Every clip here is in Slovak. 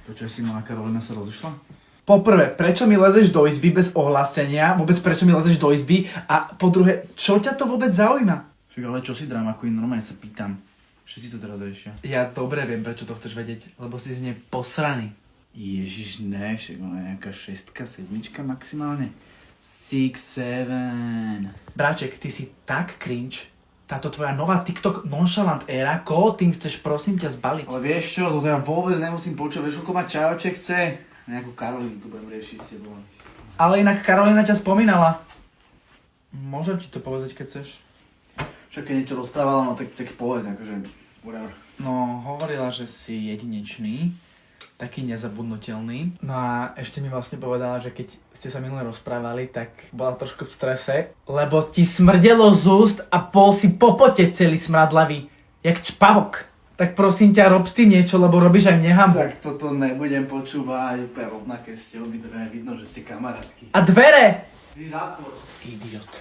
Počuj, Simona Karolina sa rozišla? Poprvé, prečo mi lezeš do izby bez ohlásenia? Vôbec prečo mi lezeš do izby? A po druhé, čo ťa to vôbec zaujíma? Však ale čo si drama queen, normálne sa pýtam. Všetci to teraz riešia. Ja dobre viem, prečo to chceš vedieť, lebo si z nej posraný. Ježiš, ne, však ona je nejaká 6, 7 maximálne. 6, 7. Bráček, ty si tak cringe. Táto tvoja nová TikTok nonchalant éra, koho tým chceš prosím ťa zbaliť? Ale vieš čo, toto ja vôbec nemusím počuť, vieš, koľko ma čajoček chce? Nejakú Karolínu tu budem riešiť s tebou. Ale inak Karolina ťa spomínala. Môžem ti to povedať, keď chceš? Však keď niečo rozprávala, no tak povedz, akože whatever. No, hovorila, že si jedinečný, taký nezabudnutelný. No a ešte mi vlastne povedala, že keď ste sa minule rozprávali, tak bola trošku v strese, lebo ti smrdelo z úst a bol si po pote celý smradlavý, jak čpavok. Tak prosím ťa, rob ty niečo, lebo robíš aj mne hambu. Tak toto nebudem počúvať, úplne rovnaké ste obidve, vidno, že ste kamarátky. A dvere! Ty zátvor. Idiot.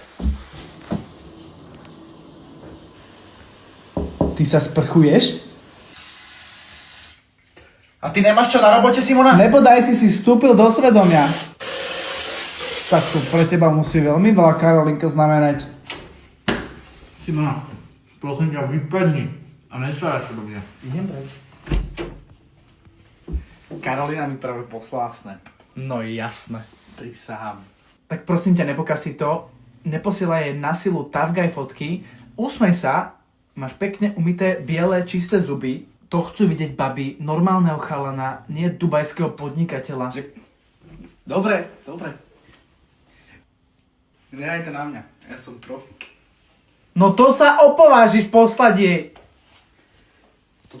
Ty sa sprchuješ? A ty nemáš čo na robote, Simona? Nebodaj si vstúpil do svedomia. Tak to pre teba musí veľmi veľa Karolinka znamenať. Simona, prosím ťa, vypadni a nestávaš do mňa. Idem preč. Karolina mi práve poslala snap. No jasné. Prisahám. Tak prosím ťa, nepokaz si to. Neposielaj jej na silu tough guy fotky. Usmej sa. Máš pekne umyté, biele, čisté zuby. To chcú vidieť baby, normálneho chalana, nie dubajského podnikateľa. Dobre. Nehajte na mňa, ja som profík. No to sa opovážiš poslať jej.